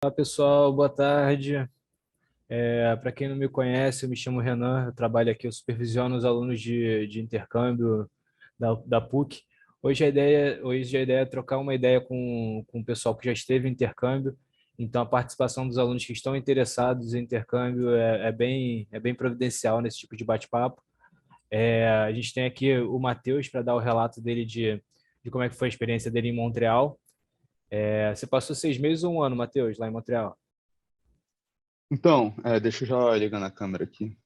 Olá pessoal, boa tarde. Para quem não me conhece, eu me chamo Renan, eu trabalho aqui, eu supervisiono os alunos de intercâmbio da PUC. Hoje a ideia é trocar uma ideia com o pessoal que já esteve em intercâmbio, então a participação dos alunos que estão interessados em intercâmbio é bem providencial nesse tipo de bate-papo. A gente tem aqui o Matheus para dar o relato dele de como é que foi a experiência dele em Montreal. Você passou 6 meses ou um ano, Matheus, lá em Montreal? Então, deixa eu já ligar na câmera aqui.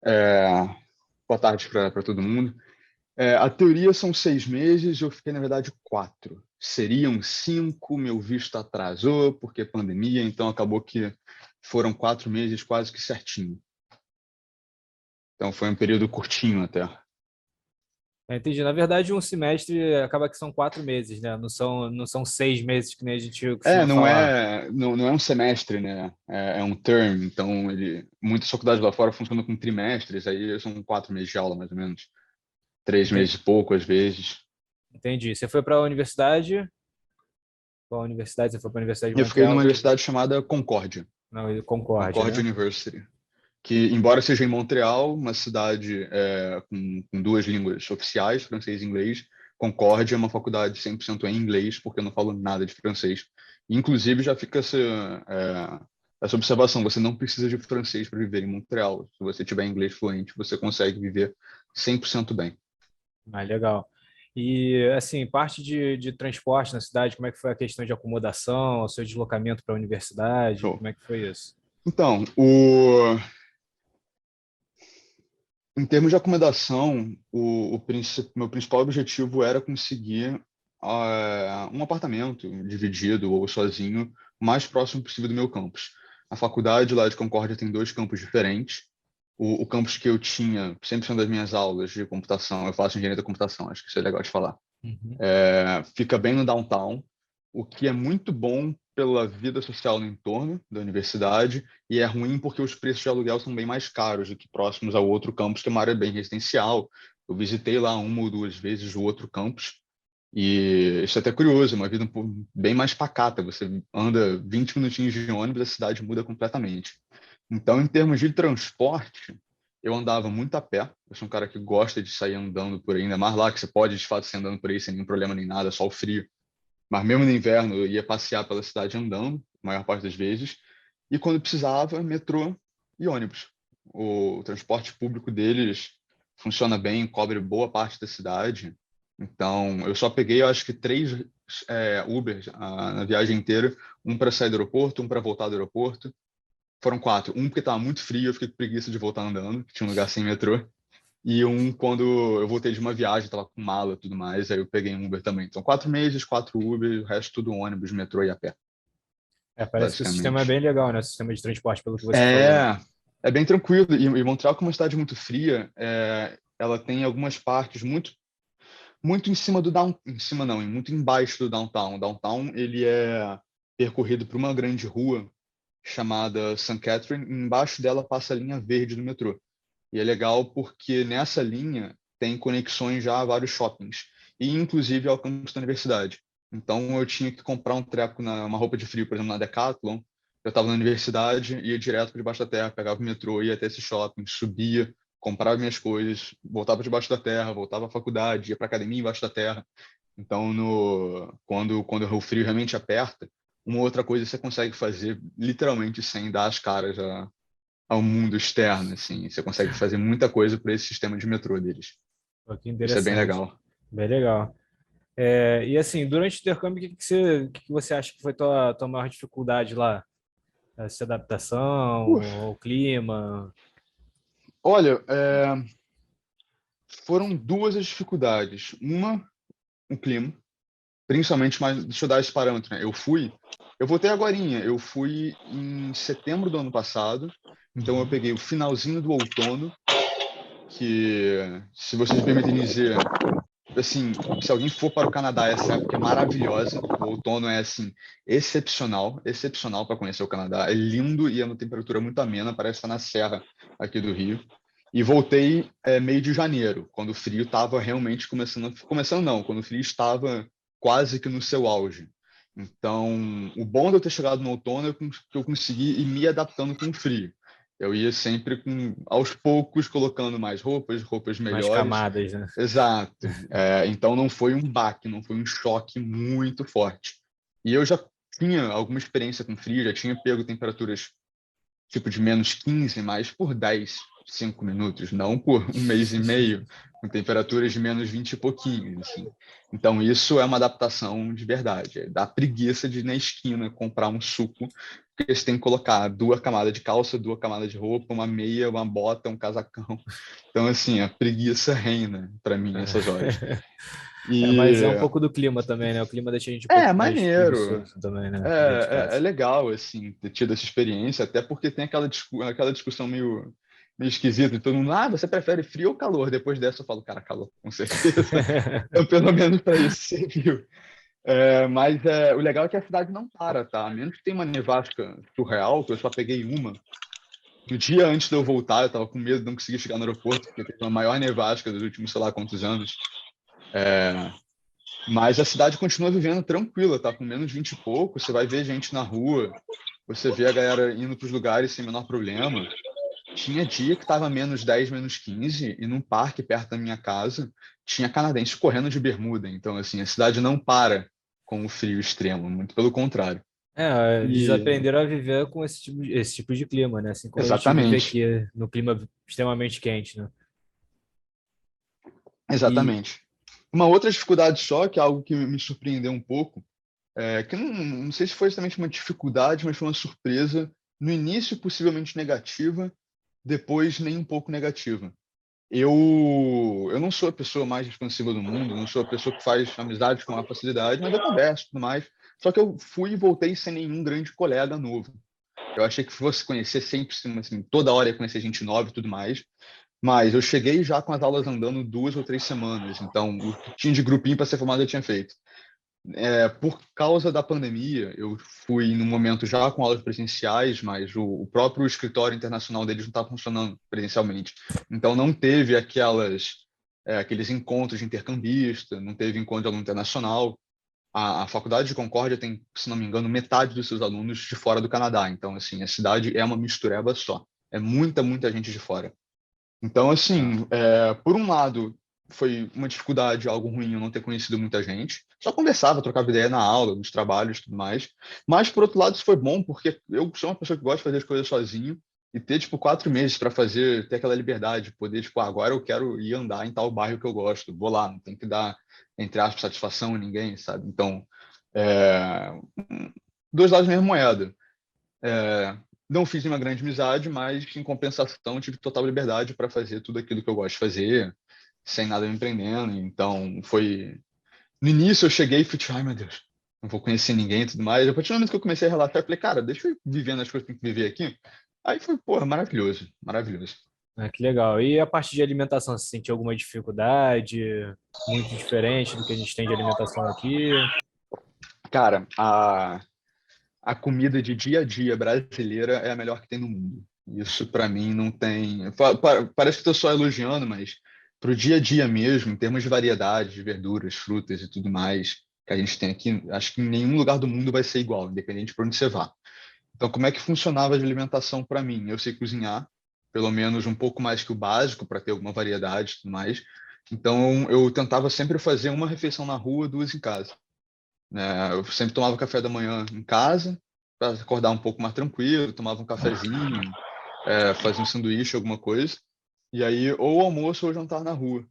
É, Boa tarde para todo mundo. A teoria são 6 meses, eu fiquei, na verdade, 4. Seriam 5, meu visto atrasou, porque pandemia, então acabou que foram 4 meses quase que certinho. Então foi um período curtinho até. Entendi. Na verdade, um semestre acaba que são 4 meses, né? Não são 6 meses que nem a gente costuma Não falar. é, não, não é um semestre, né? É um term, então muitas faculdades lá fora funcionam com trimestres, aí são 4 meses de aula, mais ou menos. 3 meses Enten- e pouco, às vezes. Entendi. Você foi para a universidade? Qual universidade? Você foi para a Universidade de E eu fiquei numa Montreal? universidade chamada Concórdia, Não, Concórdia, Concórdia né? University, que, embora seja em Montreal, uma cidade com duas línguas oficiais, francês e inglês, Concórdia é uma faculdade 100% em inglês, porque eu não falo nada de francês. Inclusive, já fica essa observação, você não precisa de francês para viver em Montreal. Se você tiver inglês fluente, você consegue viver 100% bem. Ah, legal. E, assim, parte de transporte na cidade, como é que foi a questão de acomodação, o seu deslocamento para a universidade? Show. Como é que foi isso? Então, em termos de acomodação, meu principal objetivo era conseguir um apartamento dividido ou sozinho, o mais próximo possível do meu campus. A faculdade lá de Concórdia tem dois campos diferentes. O campus que eu tinha 100% das minhas aulas de computação, eu faço engenharia da computação, acho que isso é legal de falar. Uhum. Fica bem no downtown, o que é muito bom pela vida social no entorno da universidade e é ruim porque os preços de aluguel são bem mais caros do que próximos ao outro campus, que é uma área bem residencial. Eu visitei lá uma ou duas vezes o outro campus e isso é até curioso, é uma vida bem mais pacata. Você anda 20 minutinhos de ônibus, a cidade muda completamente. Então, em termos de transporte, eu andava muito a pé. Eu sou um cara que gosta de sair andando por aí, ainda mais lá que você pode, de fato, sair andando por aí sem nenhum problema nem nada, só o frio. Mas mesmo no inverno, eu ia passear pela cidade andando, a maior parte das vezes. E quando precisava, metrô e ônibus. O transporte público deles funciona bem, cobre boa parte da cidade. Então, eu só peguei, eu acho que 3 Ubers na viagem inteira, um para sair do aeroporto, um para voltar do aeroporto. Foram 4. Um porque estava muito frio, eu fiquei com preguiça de voltar andando, tinha um lugar sem metrô. E um quando eu voltei de uma viagem, estava com mala e tudo mais, aí eu peguei um Uber também. Então, 4 meses, 4 Uber, o resto tudo ônibus, metrô e a pé, Parece que o sistema é basicamente. bem legal, né? O sistema de transporte, pelo que você falou. É, é bem tranquilo. E Montreal, como é uma cidade muito fria, ela tem algumas partes muito em cima do down, em cima não, muito embaixo do downtown. O downtown, ele é percorrido por uma grande rua chamada St. Catherine, e embaixo dela passa a linha verde do metrô. E é legal porque nessa linha tem conexões já a vários shoppings, e inclusive ao campus da universidade. Então eu tinha que comprar um treco, uma roupa de frio, por exemplo, na Decathlon. Eu estava na universidade, ia direto por debaixo da terra, pegava o metrô, ia até esse shopping, subia, comprava minhas coisas, voltava debaixo da terra, voltava à faculdade, ia para academia embaixo da terra. Então, quando o frio realmente aperta, uma outra coisa você consegue fazer literalmente sem dar as caras ao mundo externo, assim. Você consegue fazer muita coisa por esse sistema de metrô deles. Pô, que Isso é bem interessante. legal. Bem legal. E assim, durante o intercâmbio, o que que você acha que foi tua maior dificuldade lá? Essa adaptação, Uf, o clima? olha, foram duas as dificuldades. Uma, o clima, principalmente, mas deixa eu dar esse parâmetro, né? Eu voltei agorinha, eu fui em setembro do ano passado, então eu Uhum. peguei o finalzinho do outono, que, se vocês me permitem dizer, assim, se alguém for para o Canadá, essa época é maravilhosa. O outono é assim excepcional, excepcional para conhecer o Canadá. É lindo e é uma temperatura muito amena, parece estar na serra aqui do Rio. E voltei meio de janeiro, quando o frio estava realmente começando, começando não, quando o frio estava quase que no seu auge. Então, o bom de eu ter chegado no outono é que eu consegui ir me adaptando com o frio. Eu ia sempre aos poucos colocando mais roupas Mais melhores. camadas, né? Exato. Então não foi um baque, não foi um choque muito forte. E eu já tinha alguma experiência com frio, já tinha pego temperaturas tipo de -15, mas por 10, 5 minutos, não por um mês e meio, com temperaturas de -20 e pouquinho, assim. Então, isso é uma adaptação de verdade. Dá preguiça de ir na esquina comprar um suco, porque você tem que colocar 2 camadas de calça, 2 camadas de roupa, uma meia, uma bota, um casacão. Então, assim, a preguiça reina para mim nessas horas. Mas é um E pouco do clima também, né? O clima deixa a gente um é pouco mais maneiro. preguiçoso também, né? Dentro de É casa. legal, assim, ter tido essa experiência, até porque tem aquela discussão meio esquisita, e todo mundo, você prefere frio ou calor? Depois dessa eu falo, cara, calor, com certeza. Então, pelo menos para isso serviu. Mas o legal é que a cidade não para, tá? A menos que tenha uma nevasca surreal, que eu só peguei uma. No dia antes de eu voltar, eu tava com medo de não conseguir chegar no aeroporto, porque teve a maior nevasca dos últimos, sei lá quantos anos. Mas a cidade continua vivendo tranquila, tá? Com -20 e pouco, você vai ver gente na rua, você vê a galera indo para os lugares sem o menor problema. Tinha dia que estava -10, -15, e num parque perto da minha casa tinha canadenses correndo de bermuda. Então, assim, a cidade não para com o frio extremo, muito pelo contrário. Eles E aprenderam a viver com esse tipo de clima, né? Assim como a gente vive exatamente, aqui no clima extremamente quente, né? E exatamente. Uma outra dificuldade só, que é algo que me surpreendeu um pouco, que não sei se foi exatamente uma dificuldade, mas foi uma surpresa, no início possivelmente negativa, depois nem um pouco negativa. Eu não sou a pessoa mais expansiva do mundo, não sou a pessoa que faz amizade com maior facilidade, mas eu converso e tudo mais. Só que eu fui e voltei sem nenhum grande colega novo. Eu achei que fosse conhecer sempre, assim, toda hora ia conhecer gente nova e tudo mais. Mas eu cheguei já com as aulas andando 2 ou 3 semanas, então o que tinha de grupinho para ser formado eu tinha feito. Por causa da pandemia, eu fui no momento já com aulas presenciais, mas o próprio escritório internacional deles não estava funcionando presencialmente. Então, não teve aqueles encontros de intercambista, não teve encontro de aluno internacional. A Faculdade de Concórdia tem, se não me engano, metade dos seus alunos de fora do Canadá. Então, assim, a cidade é uma mistureba só. É muita, muita gente de fora. Então, ah, assim, por um lado, foi uma dificuldade, algo ruim eu não ter conhecido muita gente. Só conversava, trocava ideia na aula, nos trabalhos e tudo mais. Mas, por outro lado, isso foi bom, porque eu sou uma pessoa que gosta de fazer as coisas sozinho e ter, tipo, 4 meses para fazer, ter aquela liberdade, poder, tipo, agora eu quero ir andar em tal bairro que eu gosto, vou lá, não tem que dar, entre aspas, satisfação a ninguém, sabe? Então, é, dois lados da mesma moeda. Não fiz uma grande amizade, mas em compensação tive total liberdade para fazer tudo aquilo que eu gosto de fazer, sem nada me prendendo. Então foi. No início eu cheguei e fui tipo, ai meu Deus, não vou conhecer ninguém e tudo mais. A partir do momento que eu comecei a relaxar, eu falei, cara, deixa eu ir vivendo as coisas que eu tenho que viver aqui. Aí foi, porra, maravilhoso, maravilhoso. que legal. E a parte de alimentação, você sentiu alguma dificuldade muito diferente do que a gente tem de alimentação aqui? Cara, a comida de dia a dia brasileira é a melhor que tem no mundo. Isso para mim não tem. Parece que estou só elogiando, mas para o dia a dia mesmo, em termos de variedade de verduras, frutas e tudo mais que a gente tem aqui, acho que em nenhum lugar do mundo vai ser igual, independente para onde você vá. Então, como é que funcionava de alimentação para mim? Eu sei cozinhar, pelo menos um pouco mais que o básico, para ter alguma variedade e tudo mais. Então, eu tentava sempre fazer uma refeição na rua, duas em casa, né? Eu sempre tomava café da manhã em casa, para acordar um pouco mais tranquilo, tomava um cafezinho, fazia um sanduíche, alguma coisa. E aí, ou almoço ou jantar na rua.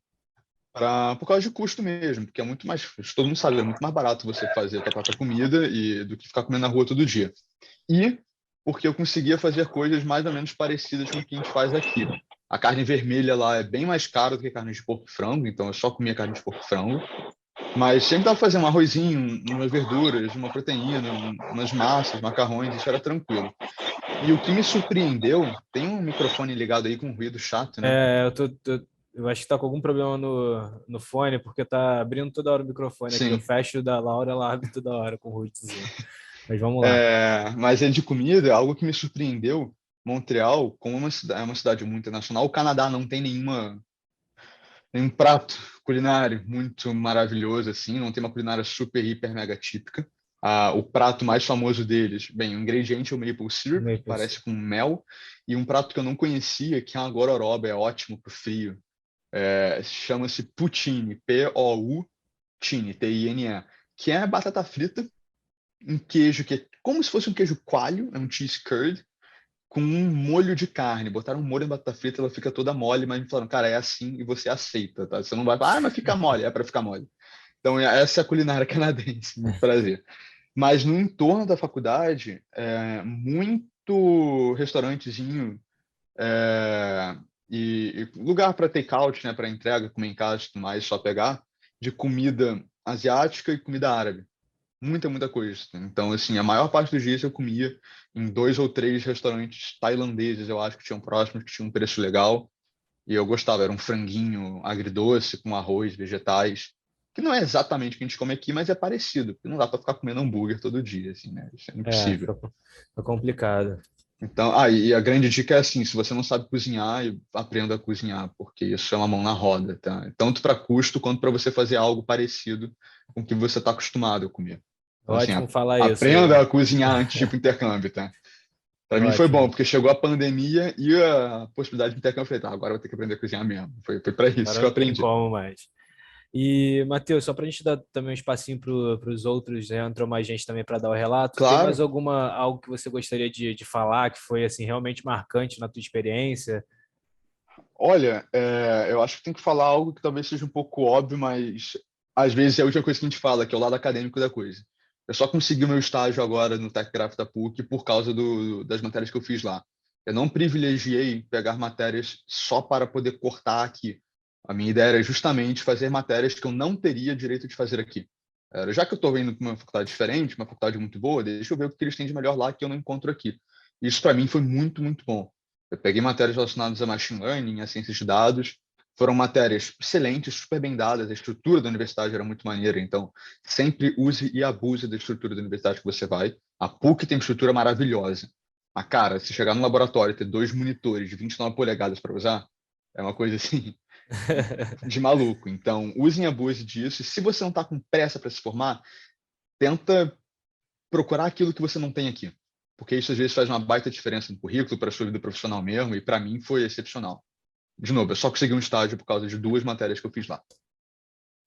Por causa de custo mesmo, porque é muito mais, todo mundo sabe, é muito mais barato você fazer a tua própria comida do que ficar comendo na rua todo dia. E porque eu conseguia fazer coisas mais ou menos parecidas com o que a gente faz aqui. A carne vermelha lá é bem mais cara do que a carne de porco e frango, então eu só comia carne de porco e frango. Mas sempre dava pra fazer um arrozinho, umas verduras, uma proteína, umas massas, macarrões, isso era tranquilo. E o que me surpreendeu, tem um microfone ligado aí com um ruído chato, né? Eu acho que tá com algum problema no fone, porque tá abrindo toda hora o microfone aqui. Eu Sim. fecho da Laura, ela abre toda hora com o ruídozinho. Mas vamos lá. Mas é de comida, algo que me surpreendeu. Montreal, como é uma cidade muito internacional, o Canadá não tem nenhum prato culinário muito maravilhoso assim, não tem uma culinária super, hiper, mega típica. O prato mais famoso deles, bem, o ingrediente é o maple syrup, que Maple parece syrup. com mel, e um prato que eu não conhecia, que é uma gororoba, é ótimo pro frio. Chama-se poutine, P-O-U-tine, T-I-N-E, que é batata frita, um queijo que é como se fosse um queijo coalho, é um cheese curd, com um molho de carne. Botaram um molho na batata frita, ela fica toda mole, mas me falaram, cara, é assim e você aceita, tá? Você não vai falar, mas fica mole, é para ficar mole. Então, essa é a culinária canadense, muito prazer. Mas no entorno da faculdade, muito restaurantezinho é, e lugar para take-out, né, para entrega, comer em casa e tudo mais, só pegar, de comida asiática e comida árabe. Muita coisa. Então, assim, a maior parte dos dias eu comia em 2 ou 3 restaurantes tailandeses, eu acho que tinham próximos, que tinham um preço legal. E eu gostava, era um franguinho agridoce com arroz, vegetais, que não é exatamente o que a gente come aqui, mas é parecido, porque não dá para ficar comendo hambúrguer todo dia, assim, né? Isso é impossível. Fica complicado. Então, e a grande dica é assim, se você não sabe cozinhar, aprenda a cozinhar, porque isso é uma mão na roda, tá? Tanto para custo quanto para você fazer algo parecido com o que você está acostumado a comer. Então, assim, Ótimo falar isso. aprenda a cozinhar antes de ir para o intercâmbio, tá? Para mim foi bom, Ótimo. porque chegou a pandemia e a possibilidade de intercâmbio. Eu falei, tá, agora eu vou ter que aprender a cozinhar mesmo. Foi para isso que Agora eu não tem aprendi. como mais. E, Matheus, só para a gente dar também um espacinho para os outros, né? Entrou mais gente também para dar o relato. Tem mais Claro, algo que você gostaria de falar que foi assim realmente marcante na tua experiência? olha, eu acho que tem que falar algo que talvez seja um pouco óbvio, mas às vezes é a última coisa que a gente fala, que é o lado acadêmico da coisa. Eu só consegui o meu estágio agora no TechCraft da PUC por causa das matérias que eu fiz lá. Eu não privilegiei pegar matérias só para poder cortar aqui. A minha ideia era justamente fazer matérias que eu não teria direito de fazer aqui. Já que eu estou indo para uma faculdade diferente, uma faculdade muito boa, deixa eu ver o que eles têm de melhor lá que eu não encontro aqui. Isso para mim foi muito bom. Eu peguei matérias relacionadas a machine learning, a ciências de dados. Foram matérias excelentes, super bem dadas. A estrutura da universidade era muito maneira. Então, sempre use e abuse da estrutura da universidade que você vai. A PUC tem uma estrutura maravilhosa. Mas, cara, se chegar no laboratório e ter 2 monitores de 29 polegadas para usar, é uma coisa assim de maluco. Então, use e abuse disso. E se você não está com pressa para se formar, tenta procurar aquilo que você não tem aqui. Porque isso às vezes faz uma baita diferença no currículo, para a sua vida profissional mesmo, e para mim foi excepcional. De novo, eu só consegui um estágio por causa de 2 matérias que eu fiz lá,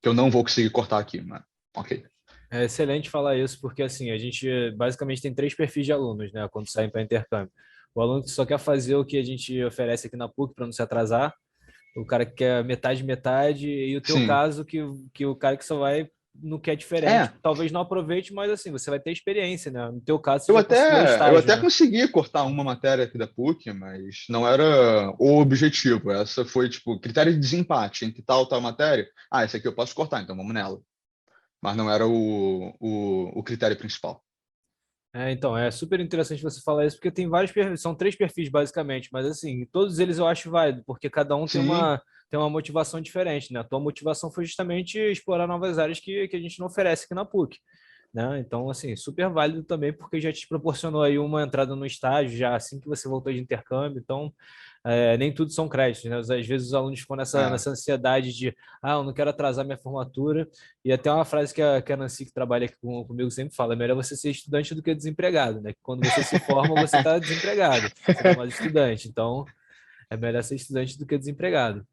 que eu não vou conseguir cortar aqui, mas ok. É excelente falar isso, porque assim, a gente basicamente tem três perfis de alunos, né, quando saem para intercâmbio. O aluno que só quer fazer o que a gente oferece aqui na PUC para não se atrasar, o cara que quer metade, metade, e o teu Sim. caso, que o cara que só vai no que é diferente, É, talvez não aproveite, mas assim, você vai ter experiência, né? No teu caso, você eu já conseguiu o até, eu estágio, até né? consegui cortar uma matéria aqui da PUC, mas não era o objetivo. Essa foi, tipo, critério de desempate entre tal matéria. Ah, essa aqui eu posso cortar, então vamos nela. Mas não era o critério principal. É, então, é super interessante você falar isso, porque tem vários perfis, são três perfis basicamente, mas assim, todos eles eu acho válido, porque cada um Sim, tem uma motivação diferente, né? A tua motivação foi justamente explorar novas áreas que a gente não oferece aqui na PUC, né? Então, assim, super válido também, porque já te proporcionou aí uma entrada no estágio, já assim que você voltou de intercâmbio, então, nem tudo são créditos, né? Às vezes os alunos ficam é. nessa ansiedade de, eu não quero atrasar minha formatura, e até uma frase que a Nancy, que trabalha aqui comigo, sempre fala: é melhor você ser estudante do que desempregado, né? Que quando você se forma, você está desempregado, você não é mais estudante. Então, é melhor ser estudante do que desempregado.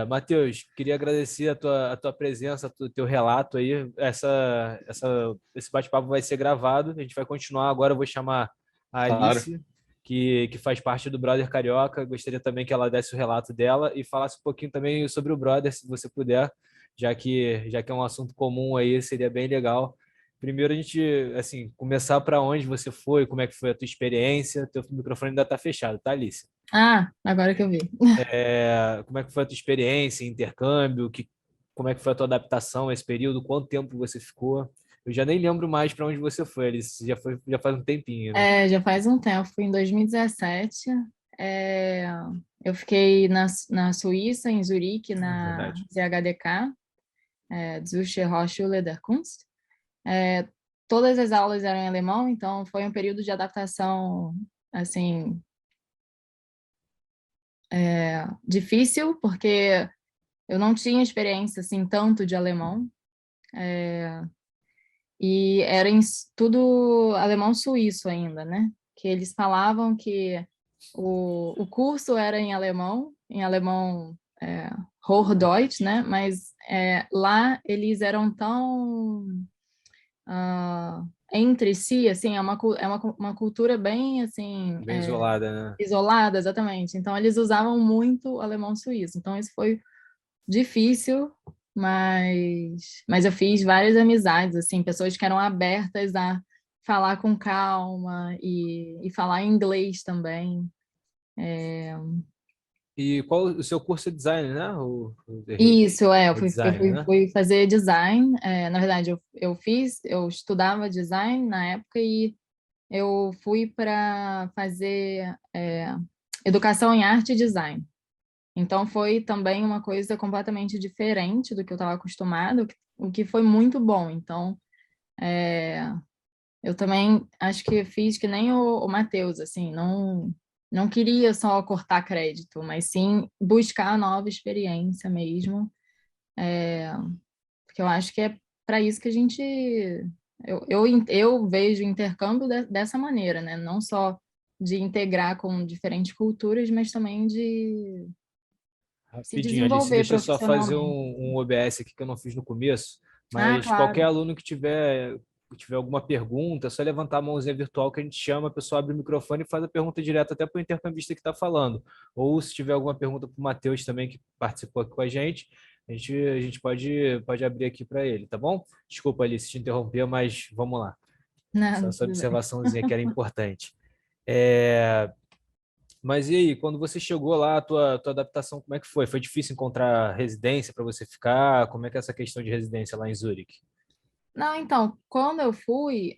Matheus, queria agradecer a tua presença, o teu relato aí. Esse bate-papo vai ser gravado, a gente vai continuar. Agora eu vou chamar a Claro. Alice, que faz parte do Brother Carioca. Gostaria também que ela desse o relato dela e falasse um pouquinho também sobre o Brother, se você puder, já que é um assunto comum aí, seria bem legal. Primeiro a gente, assim, começar para onde você foi, como é que foi a tua experiência. Teu microfone ainda está fechado, tá, Alice? Ah, agora que eu vi. Como é que foi a tua experiência, intercâmbio, como é que foi a tua adaptação a esse período, quanto tempo você ficou? Eu já nem lembro mais para onde você foi, Alice, já faz um tempinho, né? Já faz um tempo, fui em 2017. É, eu fiquei na Suíça, em Zurique, É na verdade. ZHDK, Zürcher Hochschule der Kunst. É, todas as aulas eram em alemão, então foi um período de adaptação, assim, difícil, porque eu não tinha experiência, assim, tanto de alemão. e era tudo alemão suíço ainda, né? Que eles falavam que o curso era em alemão Hochdeutsch, né? Mas lá eles eram tão entre si, assim, uma cultura bem, assim, Bem isolada, né? isolada, exatamente. Então, eles usavam muito alemão suíço. Então, isso foi difícil, mas eu fiz várias amizades, assim, pessoas que eram abertas a falar com calma e falar inglês também. E qual o seu curso de design, né? Errei. Isso, eu É fui, eu design, fui, né? fui fazer design. Na verdade, eu estudava design na época e eu fui para fazer educação em arte e design. Então, foi também uma coisa completamente diferente do que eu estava acostumado, o que foi muito bom. Então, eu também acho que fiz que nem o Matheus, assim, não queria só cortar crédito, mas sim buscar nova experiência mesmo, porque eu acho que é para isso que a gente. Eu vejo intercâmbio dessa maneira, né? Não só de integrar com diferentes culturas, mas também de se Rapidinho, Alice, desenvolver deixa eu só fazer profissionalmente. um OBS aqui que eu não fiz no começo, Ah, mas qualquer claro. aluno que tiver alguma pergunta, é só levantar a mãozinha virtual que a gente chama, a pessoa abre o microfone e faz a pergunta direto até para o intercambista que está falando. Ou se tiver alguma pergunta para o Matheus também, que participou aqui com a gente pode abrir aqui para ele, tá bom? Desculpa, Alice, te interromper, mas vamos lá. Só Nada, essa tudo bem. observaçãozinha que era importante. É, mas e aí, quando você chegou lá, a tua adaptação, como é que foi? Foi difícil encontrar residência para você ficar? Como é que é essa questão de residência lá em Zurique? Não, então, quando eu fui,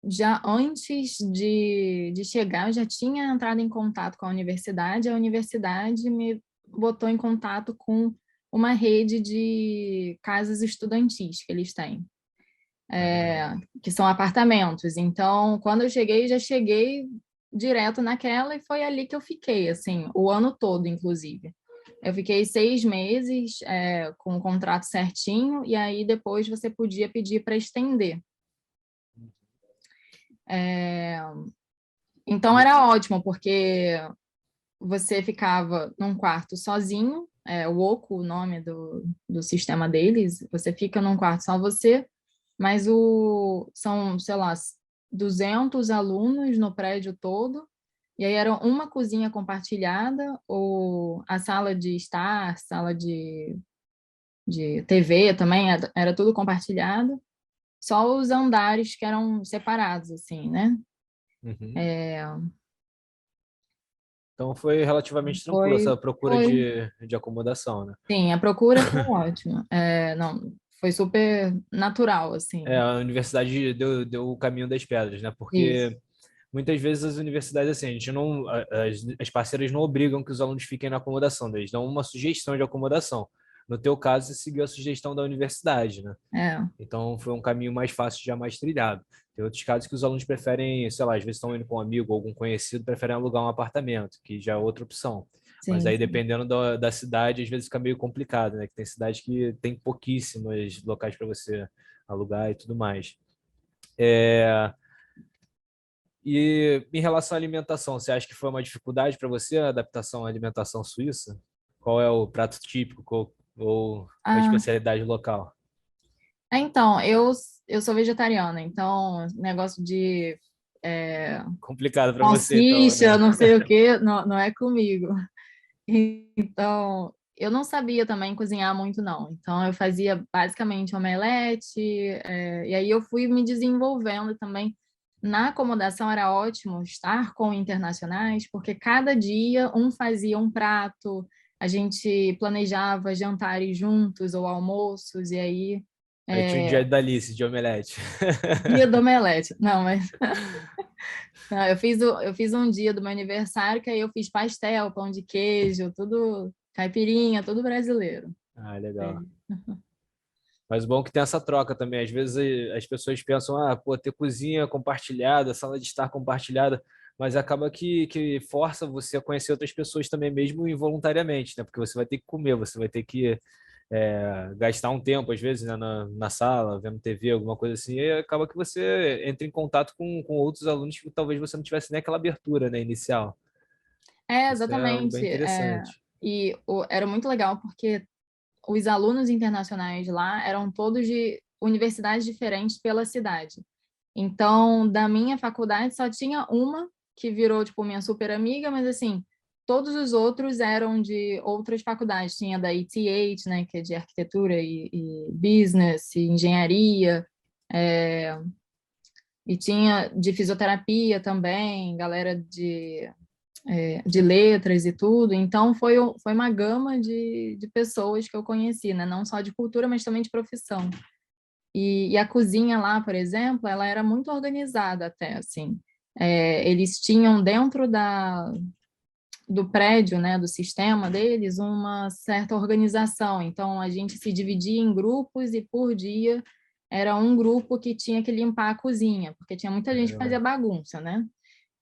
já antes de chegar, eu já tinha entrado em contato com a universidade me botou em contato com uma rede de casas estudantis que eles têm, Ah, legal. que são apartamentos. Então, quando eu cheguei, já cheguei direto naquela e foi ali que eu fiquei, assim, o ano todo, inclusive. Eu fiquei 6 meses, com o contrato certinho, e aí depois você podia pedir para estender. É, Então E- era ótimo, porque você ficava num quarto sozinho, o Oco, o nome do sistema deles, você fica num quarto só você, mas são, sei lá, 200 alunos no prédio todo, e aí era uma cozinha compartilhada, ou a sala de estar, sala de TV também, era tudo compartilhado, só os andares que eram separados, assim, né? Uhum. É, Então foi relativamente tranquilo essa foi, procura foi, de acomodação, né? sim, a procura foi ótima. Não, foi super natural, assim, A universidade deu o caminho das pedras, né? isso. Porque muitas vezes as universidades, assim, a gente não, as parceiras não obrigam que os alunos fiquem na acomodação, né? Eles dão uma sugestão de acomodação. No teu caso, você seguiu a sugestão da universidade, né? É, Então, foi um caminho mais fácil de jamais trilhado. Tem outros casos que os alunos preferem, sei lá, às vezes estão indo com um amigo ou algum conhecido, preferem alugar um apartamento, que já é outra opção. Mas sim, aí, sim. dependendo da cidade, às vezes fica meio complicado, né? Que tem cidade que tem pouquíssimos locais para você alugar e tudo mais. É, E em relação à alimentação, você acha que foi uma dificuldade para você a adaptação à alimentação suíça? Qual é o prato típico ou a Ah, especialidade local? então, eu sou vegetariana, então, negócio de Complicado para você, então, salsicha, né? não sei o quê, não é comigo. Então, eu não sabia também cozinhar muito, não. Então, eu fazia basicamente omelete, e aí eu fui me desenvolvendo também. Na acomodação era ótimo estar com internacionais, porque cada dia um fazia um prato, a gente planejava jantares juntos ou almoços, e aí Aí tinha o dia da Alice, de omelete. dia do omelete. Não, mas não, eu fiz um dia do meu aniversário, que aí eu fiz pastel, pão de queijo, tudo caipirinha, tudo brasileiro. Ah, É. legal. Mas o bom é que tem essa troca também. Às vezes as pessoas pensam, pô, ter cozinha compartilhada, sala de estar compartilhada, mas acaba que força você a conhecer outras pessoas também, mesmo involuntariamente, né? Porque você vai ter que comer, você vai ter que gastar um tempo, às vezes, né, na sala, vendo TV, alguma coisa assim, e acaba que você entra em contato com outros alunos que talvez você não tivesse nem aquela abertura, né, inicial. Isso é algo bem Exatamente. interessante. Era muito legal porque os alunos internacionais lá eram todos de universidades diferentes pela cidade. Então, da minha faculdade só tinha uma que virou, tipo, minha super amiga, mas assim, todos os outros eram de outras faculdades. Tinha da ETH, né, que é de arquitetura e business, e engenharia, é, e tinha de fisioterapia também, galera de letras e tudo. Então, foi uma gama de pessoas que eu conheci, né? Não só de cultura, mas também de profissão. E a cozinha lá, por exemplo, ela era muito organizada até, assim. Eles tinham dentro do prédio, né, do sistema deles, uma certa organização. Então, a gente se dividia em grupos e por dia era um grupo que tinha que limpar a cozinha, porque tinha muita gente que fazia bagunça, né?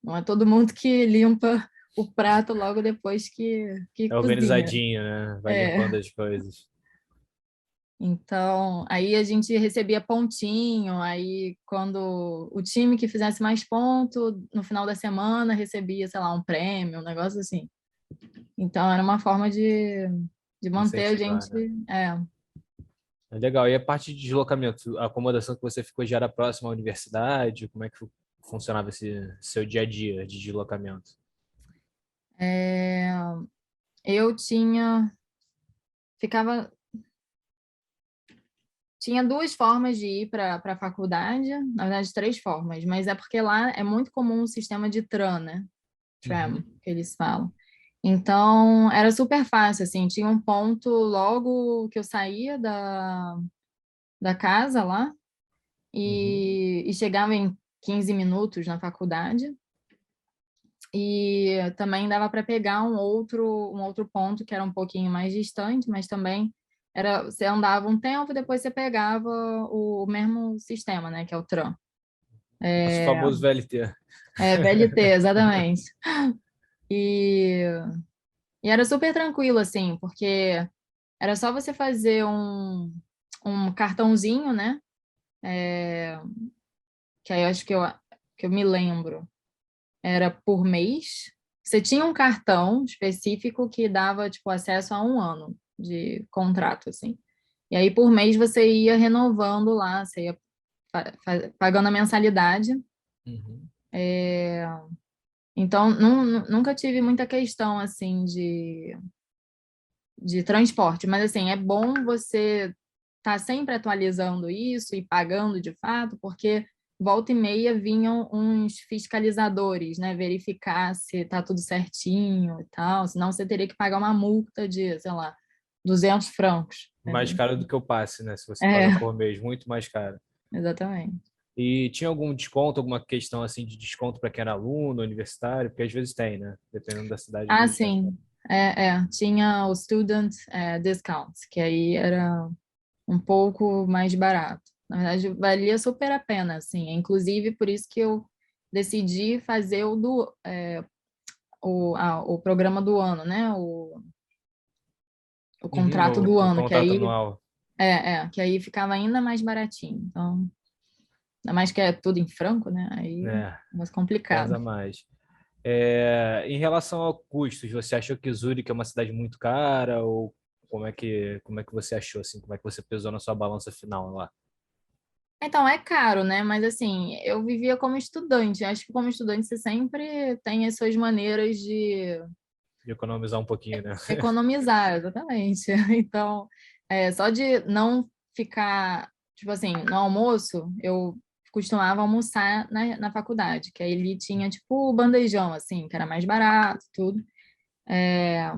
Não é todo mundo que limpa o prato logo depois que É cozinha. organizadinho, né? Vai É. limpando as coisas. Então, aí a gente recebia pontinho, aí quando o time que fizesse mais ponto, no final da semana recebia, sei lá, um prêmio, um negócio assim. Então, era uma forma de manter a Incentivar, gente. né? É. É legal. E a parte de deslocamento, a acomodação que você ficou já era próxima à universidade? Como é que funcionava esse seu dia a dia de deslocamento? É, eu tinha. Ficava. Tinha duas formas de ir para a faculdade, na verdade, três formas, mas é porque lá é muito comum o sistema de tram, né? Tram, Uhum, que eles falam. Então, era super fácil, assim, tinha um ponto logo que eu saía da casa lá uhum. e chegava em 15 minutos na faculdade. E também dava para pegar um outro ponto que era um pouquinho mais distante, mas também você andava um tempo, depois você pegava o mesmo sistema, né, que é o tram. Nosso famoso VLT. VLT, exatamente. E, e era super tranquilo, assim, porque era só você fazer um cartãozinho, né? Que aí eu acho que eu me lembro. Era por mês. Você tinha um cartão específico que dava, tipo, acesso a um ano de contrato, assim. E aí, por mês, você ia renovando lá, você ia pagando a mensalidade. Uhum. Então, nunca tive muita questão, assim, de transporte. Mas, assim, é bom você estar sempre atualizando isso e pagando de fato, porque volta e meia vinham uns fiscalizadores, né, verificar se está tudo certinho e tal, senão você teria que pagar uma multa de, sei lá, 200 francos. Mais caro do que o passe, né? Se você paga É, por mês, muito mais caro. exatamente. E tinha algum desconto, alguma questão assim de desconto para quem era aluno, universitário? Porque às vezes tem, né? Dependendo da cidade, às Ah, vezes tem. sim. Tinha o student discount, que aí era um pouco mais barato. Na verdade, valia super a pena, assim. Inclusive, por isso que eu decidi fazer o programa do ano, né? O Uhum, contrato do o ano, contrato anual, que aí ficava ainda mais baratinho. Então, ainda mais que é tudo em franco, né? Aí né? é mais complicado. Pesa mais. Em relação a custos, você achou que Zurique é uma cidade muito cara ou como é que você achou assim? Como é que você pesou na sua balança final lá? Então, é caro, né? Mas assim, eu vivia como estudante. Acho que como estudante você sempre tem as suas maneiras de De economizar um pouquinho, né? economizar, exatamente. Então, só de não ficar, tipo assim, no almoço, eu costumava almoçar na faculdade, que aí ele tinha, tipo, o bandejão, assim, que era mais barato, tudo. É,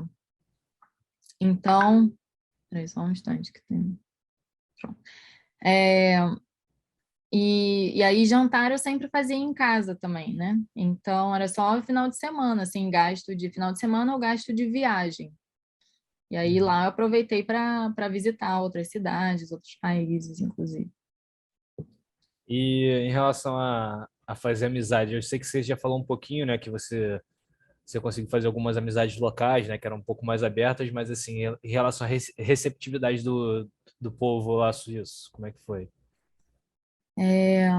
então, peraí, só um instante que tem. Pronto. É, e aí, jantar eu sempre fazia em casa também, né? Então, era só final de semana, assim, gasto de final de semana ou gasto de viagem. E aí Uhum. lá eu aproveitei para visitar outras cidades, outros países, inclusive. E em relação a fazer amizade, eu sei que você já falou um pouquinho, né, que você você conseguiu fazer algumas amizades locais, né, que eram um pouco mais abertas, mas assim, em relação à receptividade do povo lá suíço, como é que foi? É,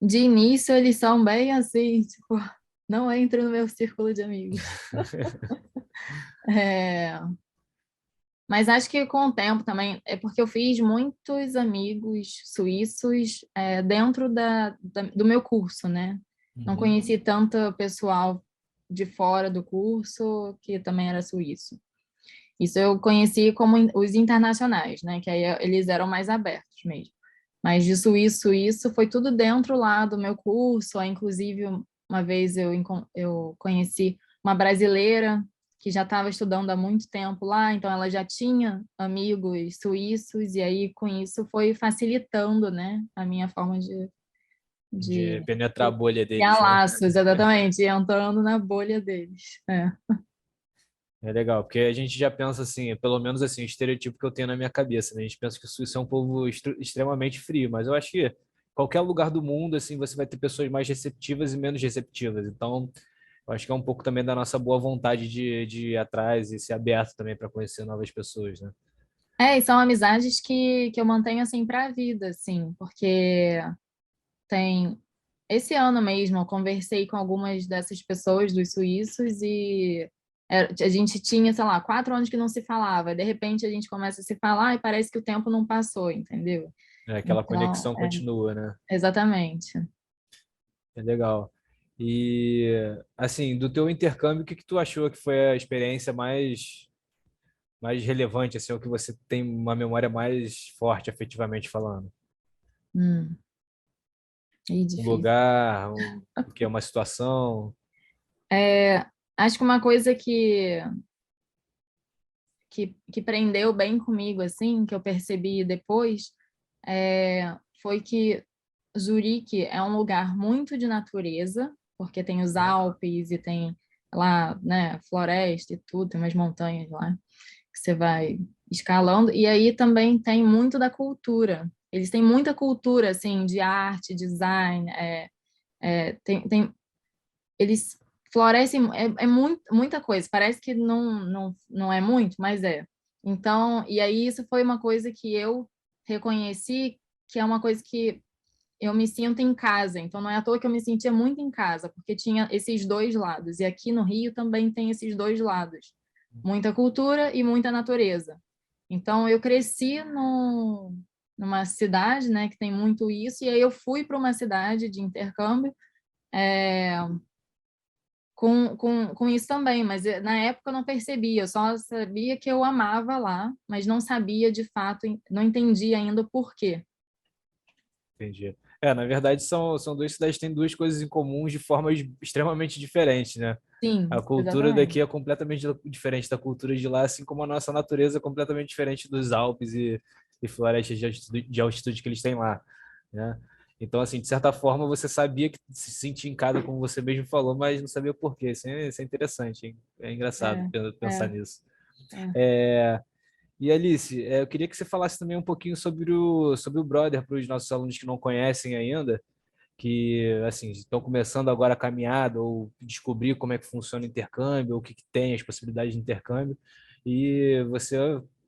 de início, eles são bem assim, tipo, não entro no meu círculo de amigos. É, mas acho que com o tempo também, é porque eu fiz muitos amigos suíços dentro do meu curso, né? Não Uhum. conheci tanto pessoal de fora do curso que também era suíço. Isso eu conheci como os internacionais, né? Que aí eles eram mais abertos mesmo. Mas de suíço, isso foi tudo dentro lá do meu curso. Aí, inclusive, uma vez eu conheci uma brasileira que já estava estudando há muito tempo lá, então ela já tinha amigos suíços, e aí com isso foi facilitando, né, a minha forma De de penetrar a bolha criar deles, né? laços, exatamente, e entrando na bolha deles. É. É legal, porque a gente já pensa assim, pelo menos assim, o estereotipo que eu tenho na minha cabeça, né? A gente pensa que o suíço é um povo extremamente frio, mas eu acho que qualquer lugar do mundo, assim, você vai ter pessoas mais receptivas e menos receptivas. Então, eu acho que é um pouco também da nossa boa vontade de ir atrás e ser aberto também para conhecer novas pessoas, né? E são amizades que eu mantenho assim para a vida, assim, porque tem esse ano mesmo eu conversei com algumas dessas pessoas dos suíços e a gente tinha, sei lá, 4 anos que não se falava. De repente a gente começa a se falar e parece que o tempo não passou, entendeu? É, aquela Então, conexão continua, né? exatamente. É legal. E, assim, do teu intercâmbio, o que que tu achou que foi a experiência mais relevante, assim, o que você tem uma memória mais forte, afetivamente falando? Hum, e Um difícil. lugar, o que é uma situação? É, acho que uma coisa que prendeu bem comigo, assim, que eu percebi depois, foi que Zurique é um lugar muito de natureza, porque tem os Alpes e tem lá, né, floresta e tudo, tem umas montanhas lá que você vai escalando. E aí também tem muito da cultura. Eles têm muita cultura, assim, de arte, design, eles florescem, muita coisa. Parece que não é muito, mas é. Então, e aí isso foi uma coisa que eu reconheci que é uma coisa que eu me sinto em casa. Então, não é à toa que eu me sentia muito em casa, porque tinha esses dois lados. E aqui no Rio também tem esses dois lados. Muita cultura e muita natureza. Então, eu cresci numa cidade, né, que tem muito isso, e aí eu fui para uma cidade de intercâmbio com isso também, mas na época eu não percebia, eu só sabia que eu amava lá, mas não sabia de fato, não entendia ainda o porquê. Entendi. É, na verdade, são duas cidades que têm duas coisas em comum de formas extremamente diferentes, né? Sim, A cultura exatamente. daqui é completamente diferente da cultura de lá, assim como a nossa natureza é completamente diferente dos Alpes e florestas de altitude que eles têm lá, né? Então, assim, de certa forma, você sabia que se sentia em casa, como você mesmo falou, mas não sabia o porquê. Isso é interessante, hein? É engraçado É, pensar é, nisso. é. E Alice, eu queria que você falasse também um pouquinho sobre o Brother para os nossos alunos que não conhecem ainda, que assim estão começando agora a caminhada ou descobrir como é que funciona o intercâmbio, o que, que tem, as possibilidades de intercâmbio. E você,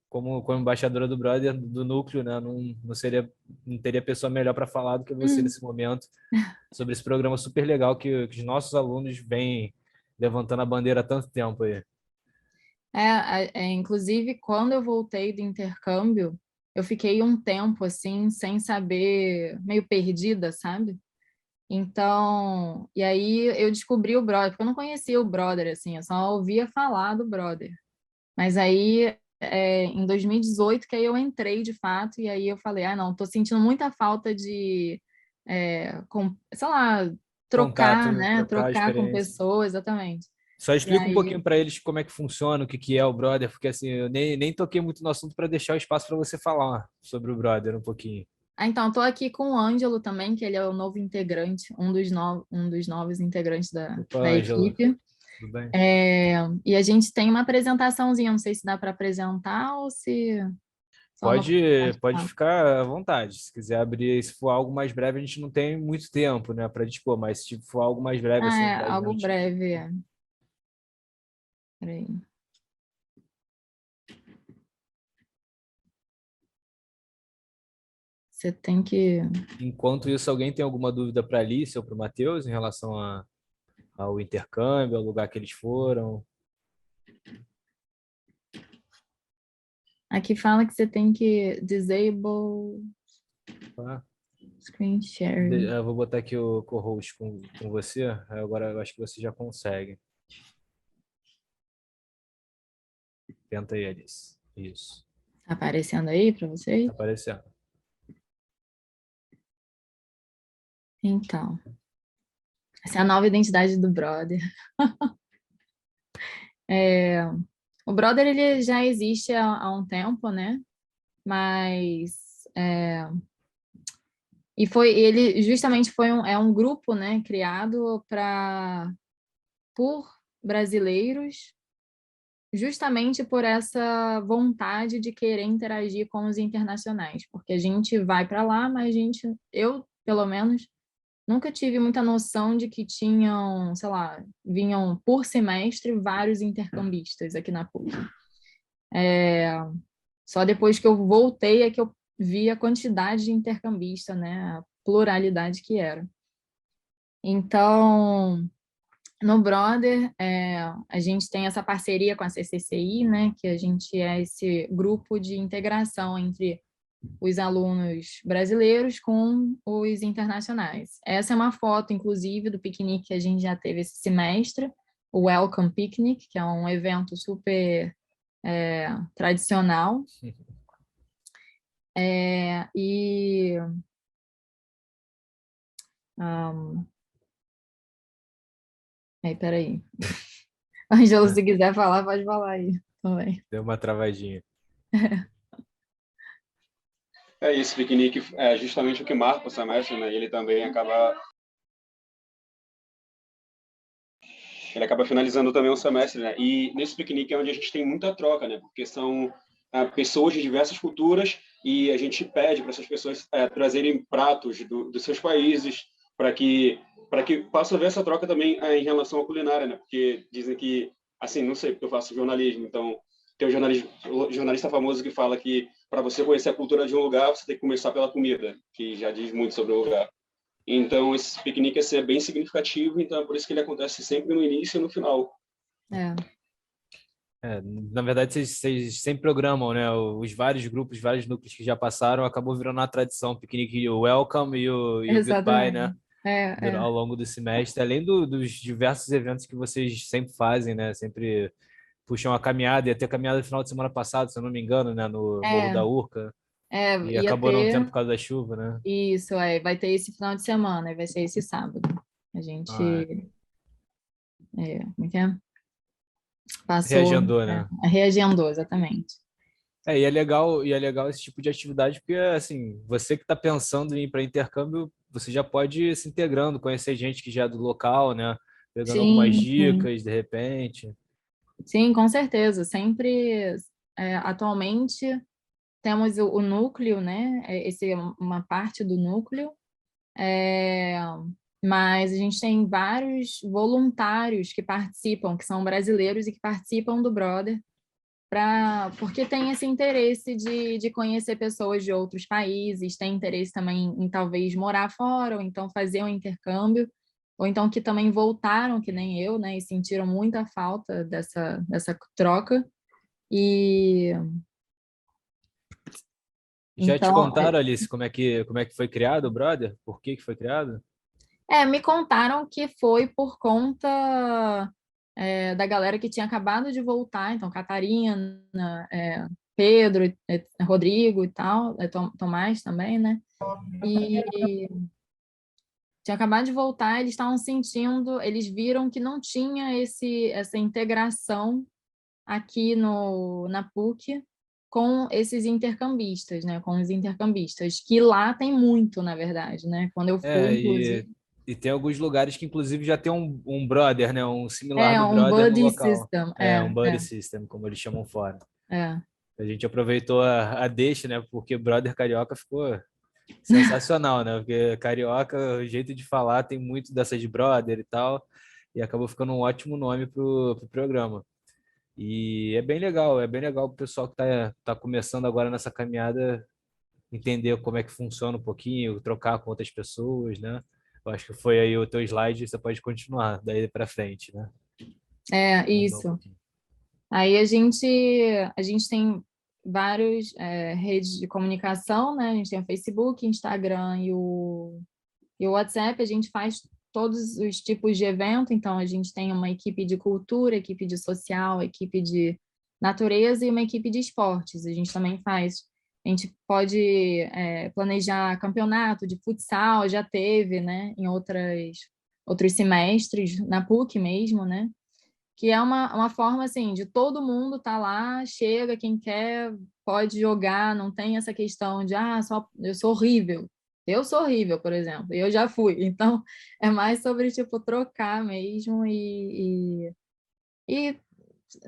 como embaixadora do Brother, do núcleo, né, não teria pessoa melhor para falar do que você Hum. nesse momento sobre esse programa super legal que os nossos alunos vêm levantando a bandeira há tanto tempo aí. Inclusive, quando eu voltei do intercâmbio, eu fiquei um tempo assim, sem saber, meio perdida, sabe? Então, e aí eu descobri o Brother, porque eu não conhecia o Brother, assim, eu só ouvia falar do Brother. Mas aí, em 2018, que aí eu entrei de fato, e aí eu falei, ah, não, tô sentindo muita falta de, sei lá, trocar, Contato, né? trocar a Trocar com experiência. pessoas, exatamente. Só E explica um aí, pouquinho para eles como é que funciona, o que que é o Brother, porque assim, eu nem toquei muito no assunto para deixar o espaço para você falar sobre o Brother um pouquinho. então, estou aqui com o Ângelo também, que ele é o novo integrante, um dos novos integrantes Opa, da Ângela, equipe. tudo bem? E a gente tem uma apresentaçãozinha, não sei se dá para apresentar ou se só vou Pode participar. ficar à vontade. Se quiser abrir, se for algo mais breve, a gente não tem muito tempo, né, para dispor, mas se for algo mais breve, Ah, assim, é 10 algo minutinhos. breve. Peraí. Você tem que... Enquanto isso, alguém tem alguma dúvida para a Alice ou para o Matheus em relação ao intercâmbio, ao lugar que eles foram? Aqui fala que você tem que disable Tá? screen sharing. Eu vou botar aqui o co-host com você. Agora eu acho que você já consegue. Tenta aí, Alice. Isso. Tá aparecendo aí para vocês? Tá aparecendo. Então, essa é a nova identidade do brother. O brother, ele já existe há um tempo, né? Mas... E ele justamente é um grupo, né, criado por brasileiros, justamente por essa vontade de querer interagir com os internacionais, porque a gente vai para lá, mas eu, pelo menos, nunca tive muita noção de que tinham, sei lá, vinham por semestre vários intercambistas aqui na PUC. Só depois que eu voltei é que eu vi a quantidade de intercambista, né, a pluralidade que era. Então, no Brother, a gente tem essa parceria com a CCCI, né, que a gente é esse grupo de integração entre os alunos brasileiros com os internacionais. Essa é uma foto, inclusive, do piquenique que a gente já teve esse semestre, o Welcome Picnic, que é um evento super tradicional. E... peraí. Ângelo, se quiser falar, pode falar aí também. Deu uma travadinha. Esse piquenique é justamente o que marca o semestre, né? Ele também acaba finalizando também o semestre, né? E nesse piquenique é onde a gente tem muita troca, né? Porque são pessoas de diversas culturas e a gente pede para essas pessoas trazerem pratos dos seus países para que possa haver essa troca também em relação à culinária, né? Porque dizem que, assim, não sei, porque eu faço jornalismo, então tem um jornalista famoso que fala que para você conhecer a cultura de um lugar, você tem que começar pela comida, que já diz muito sobre o lugar. Então, esse piquenique é bem significativo, então é por isso que ele acontece sempre no início e no final. Na verdade, vocês sempre programam, né? Os vários grupos, vários núcleos que já passaram, acabou virando uma tradição. O piquenique, o Welcome e o Goodbye, né? Ao longo do semestre, além dos diversos eventos que vocês sempre fazem, né? Sempre puxam a caminhada, ia ter caminhada no final de semana passado, se eu não me engano, né? No Morro da Urca. E ia acabou não ter... tendo por causa da chuva, né? Isso, vai ter esse final de semana, vai ser esse sábado. A gente... como é que é? Passou... Reagendou, né? Reagendou, exatamente. E é legal esse tipo de atividade, porque, assim, você que está pensando em ir para intercâmbio, você já pode ir se integrando, conhecer gente que já é do local, né? Pegando algumas Sim, sim. dicas, de repente. Sim, com certeza. Sempre, atualmente, temos o núcleo, né? Esse é uma parte do núcleo, mas a gente tem vários voluntários que participam, que são brasileiros e que participam do Brother, porque tem esse interesse de conhecer pessoas de outros países, tem interesse também em talvez morar fora, ou então fazer um intercâmbio, ou então que também voltaram, que nem eu, né, e sentiram muita falta dessa troca. E Já te então, contaram, Alice, como é que foi criado o Brother? Por que foi criado? me contaram que foi por conta da galera que tinha acabado de voltar, então Catarina, Pedro, Rodrigo e tal, Tomás também, né? E tinha acabado de voltar, eles estavam sentindo, eles viram que não tinha essa integração aqui na PUC com esses intercambistas, né? Com os intercambistas, que lá tem muito, na verdade, né? Quando eu fui, inclusive. E tem alguns lugares que, inclusive, já tem um brother, né? Um similar do Um brother no buddy local. system. Um buddy system, como eles chamam fora. É. A gente aproveitou a deixa, né? Porque brother carioca ficou sensacional, né? Porque carioca, o jeito de falar tem muito dessa de brother e tal, e acabou ficando um ótimo nome pro programa. E é bem legal o pessoal que tá começando agora nessa caminhada entender como é que funciona um pouquinho, trocar com outras pessoas, né? Eu acho que foi aí o teu slide, você pode continuar daí para frente, né? É, Mudar um isso. pouquinho. Aí a gente tem vários redes de comunicação, né? A gente tem o Facebook, Instagram e o WhatsApp. A gente faz todos os tipos de evento, então a gente tem uma equipe de cultura, equipe de social, equipe de natureza e uma equipe de esportes. A gente também faz, a gente pode planejar campeonato de futsal, já teve, né? Em outros semestres, na PUC mesmo, né? Que é uma forma assim de todo mundo tá lá, chega quem quer, pode jogar, não tem essa questão de só eu sou horrível. Eu sou horrível, por exemplo, e eu já fui. Então, é mais sobre tipo trocar mesmo e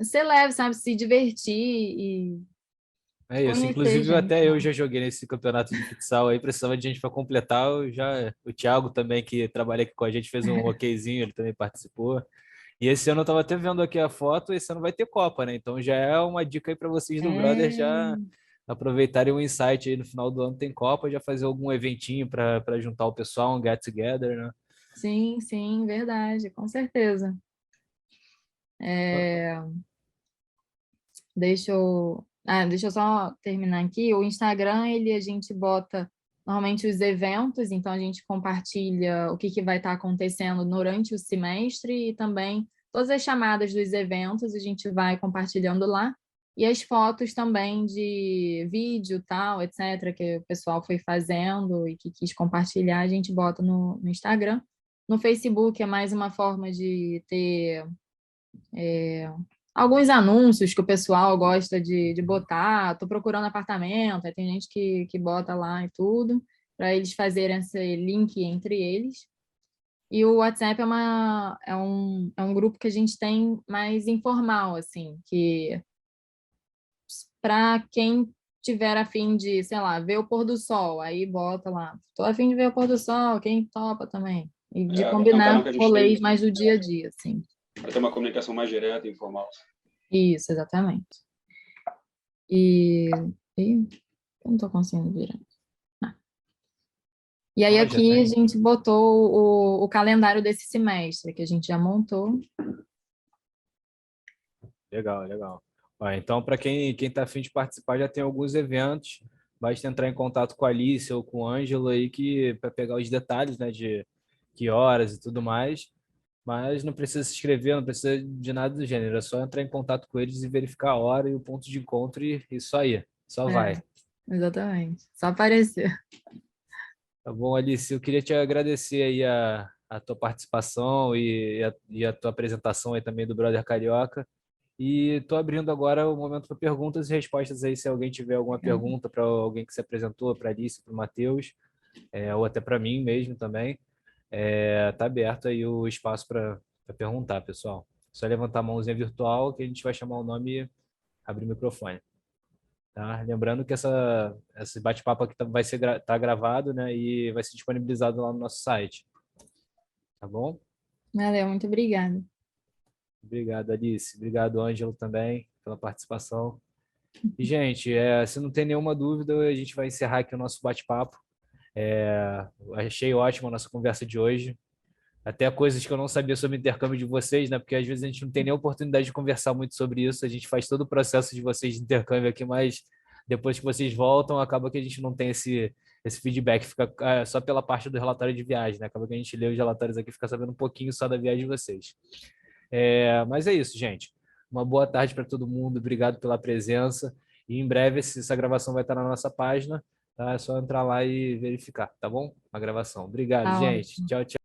ser leve, sabe, se divertir e É isso. conhecer Inclusive, gente, até eu né? já joguei nesse campeonato de futsal aí, precisava de gente para completar. O Thiago também, que trabalha aqui com a gente, fez um okzinho, ele também participou. E esse ano eu estava até vendo aqui a foto, esse ano vai ter Copa, né? Então já é uma dica aí para vocês do Brother já É, aproveitarem o insight aí no final do ano tem Copa, já fazer algum eventinho para juntar o pessoal, um get together, né? sim, sim, verdade, com certeza. É, deixa eu só terminar aqui. O Instagram, a gente bota normalmente os eventos, então a gente compartilha o que vai estar acontecendo durante o semestre e também todas as chamadas dos eventos a gente vai compartilhando lá. E as fotos também de vídeo, tal, etc., que o pessoal foi fazendo e que quis compartilhar, a gente bota no Instagram. No Facebook é mais uma forma de ter alguns anúncios que o pessoal gosta de botar. Estou procurando apartamento, aí tem gente que bota lá e tudo, para eles fazerem esse link entre eles. E o WhatsApp é um grupo que a gente tem mais informal, assim, que para quem tiver a fim de, sei lá, ver o pôr do sol, aí bota lá. Estou a fim de ver o pôr do sol, quem topa também. E de É um canal combinar que a gente rolês tem mais do dia a dia, assim. para ter uma comunicação mais direta e informal. Isso, exatamente. E, eu não estou conseguindo virar. Ah. E aí Ó, já aqui a tem. gente botou o calendário desse semestre, que a gente já montou. Legal, legal. Ó, então, para quem está afim de participar, já tem alguns eventos. Basta entrar em contato com a Alice ou com o Ângelo aí que para pegar os detalhes, né, de que horas e tudo mais. Mas não precisa se inscrever, não precisa de nada do gênero. É só entrar em contato com eles e verificar a hora e o ponto de encontro e isso aí. Só É, vai. exatamente. Só aparecer. Tá bom, Alice? Eu queria te agradecer aí a tua participação e a tua apresentação aí também do Brother Carioca. E estou abrindo agora o momento para perguntas e respostas aí, se alguém tiver alguma pergunta para alguém que se apresentou, para Alice, para o Matheus, ou até para mim mesmo também. Tá aberto aí o espaço para perguntar, pessoal. Só levantar a mãozinha virtual que a gente vai chamar o nome e abrir o microfone. Tá? Lembrando que esse bate-papo aqui vai ser tá gravado, né, e vai ser disponibilizado lá no nosso site. Tá bom? Valeu, muito obrigada. Obrigado, Alice. Obrigado, Ângelo, também, pela participação. E, gente, se não tem nenhuma dúvida, a gente vai encerrar aqui o nosso bate-papo. Achei ótima a nossa conversa de hoje. Até coisas que eu não sabia sobre o intercâmbio de vocês, né? Porque às vezes a gente não tem nem oportunidade de conversar muito sobre isso. A gente faz todo o processo de vocês de intercâmbio aqui, mas depois que vocês voltam, acaba que a gente não tem esse feedback, fica só pela parte do relatório de viagem, né? Acaba que a gente lê os relatórios aqui e fica sabendo um pouquinho só da viagem de vocês. Mas é isso, gente. Uma boa tarde para todo mundo. Obrigado pela presença. E em breve essa gravação vai estar na nossa página. Tá? É só entrar lá e verificar, tá bom? A gravação. Obrigado, Tá gente. ótimo. Tchau, tchau.